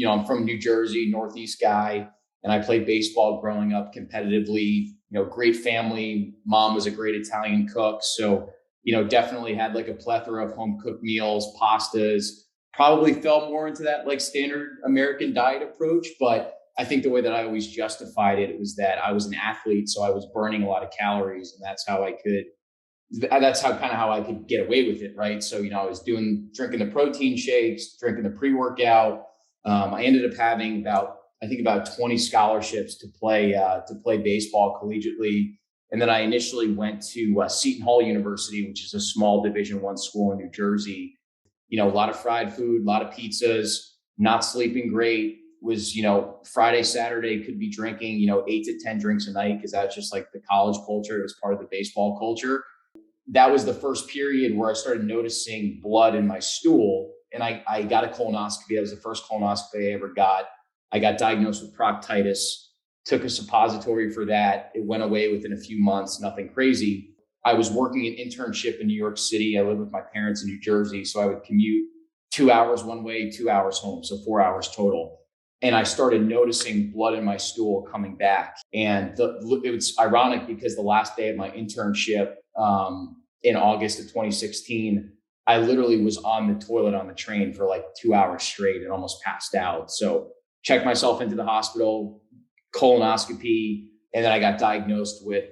I'm from New Jersey, Northeast guy, and I played baseball growing up competitively. Great family. Mom was a great Italian cook. So, definitely had like a plethora of home cooked meals, pastas. Probably fell more into that like standard American diet approach. But I think the way that I always justified it was that I was an athlete. So I was burning a lot of calories, and that's how I could get away with it. Right. So, I was drinking the protein shakes, drinking the pre-workout. I ended up having about 20 scholarships to play baseball collegiately. And then I initially went to Seton Hall University, which is a small Division I school in New Jersey. A lot of fried food, a lot of pizzas, not sleeping great. Was, Friday, Saturday could be drinking, 8 to 10 drinks a night, because that's just like the college culture. It was part of the baseball culture. That was the first period where I started noticing blood in my stool. And I got a colonoscopy. That was the first colonoscopy I ever got. I got diagnosed with proctitis, took a suppository for that. It went away within a few months, nothing crazy. I was working an internship in New York City. I lived with my parents in New Jersey. So I would commute 2 hours one way, 2 hours home. So 4 hours total. And I started noticing blood in my stool coming back. And it was ironic because the last day of my internship in August of 2016, I literally was on the toilet on the train for like 2 hours straight and almost passed out. So checked myself into the hospital, colonoscopy, and then I got diagnosed with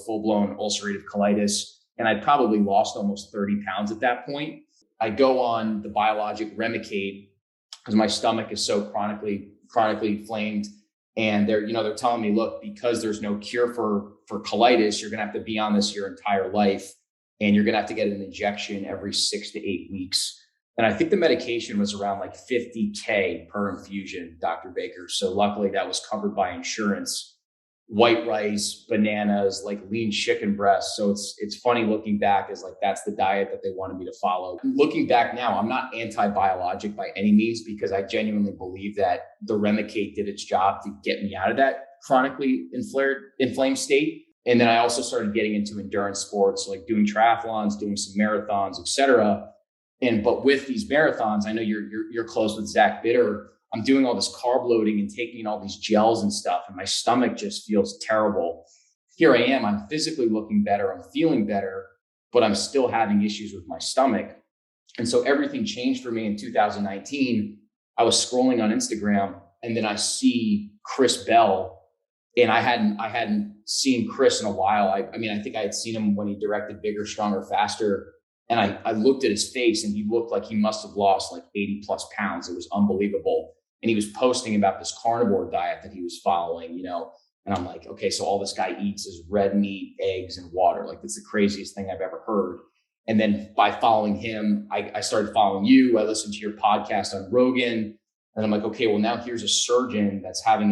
full-blown ulcerative colitis. And I probably lost almost 30 pounds at that point. I go on the biologic Remicade because my stomach is so chronically inflamed. And they're telling me, look, because there's no cure for colitis, you're going to have to be on this your entire life. And you're going to have to get an injection every 6 to 8 weeks. And I think the medication was around like $50K per infusion, Dr. Baker. So luckily that was covered by insurance. White rice, bananas, like lean chicken breasts. So it's funny looking back, is like, that's the diet that they wanted me to follow. Looking back now, I'm not anti-biologic by any means, because I genuinely believe that the Remicade did its job to get me out of that chronically inflamed state. And then I also started getting into endurance sports, like doing triathlons, doing some marathons, etc. But with these marathons, I know you're close with Zach Bitter. I'm doing all this carb loading and taking all these gels and stuff, and my stomach just feels terrible. Here I am, I'm physically looking better, I'm feeling better, but I'm still having issues with my stomach. And so everything changed for me in 2019. I was scrolling on Instagram, and then I see Chris Bell, and I hadn't seen Chris in a while. I think I had seen him when he directed Bigger, Stronger, Faster. And I looked at his face, and he looked like he must have lost like 80 plus pounds. It was unbelievable. And he was posting about this carnivore diet that he was following, and I'm like, okay, so all this guy eats is red meat, eggs, and water. Like, that's the craziest thing I've ever heard. And then by following him, I started following you. I listened to your podcast on Rogan, and I'm like, okay, well, now here's a surgeon that's having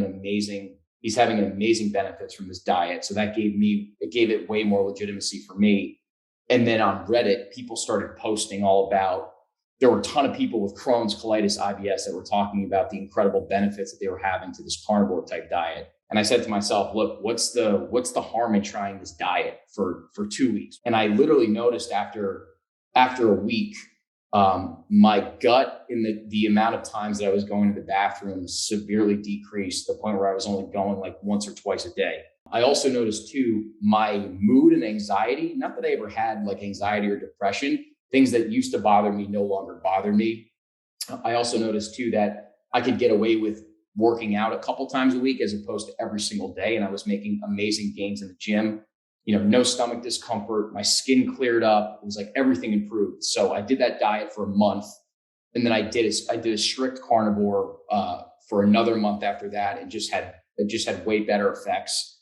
he's having amazing benefits from this diet. So it gave it way more legitimacy for me. And then on Reddit, people started posting all about, there were a ton of people with Crohn's, colitis, IBS that were talking about the incredible benefits that they were having to this carnivore type diet. And I said to myself, look, what's the harm in trying this diet for 2 weeks? And I literally noticed after a week, my gut in the amount of times that I was going to the bathroom severely decreased to the point where I was only going like once or twice a day. I also noticed too, my mood and anxiety, not that I ever had like anxiety or depression, things that used to bother me no longer bother me. I also noticed too that I could get away with working out a couple times a week as opposed to every single day. And I was making amazing gains in the gym, no stomach discomfort, my skin cleared up. It was like everything improved. So I did that diet for a month. And then I did a strict carnivore for another month after that, and just had way better effects.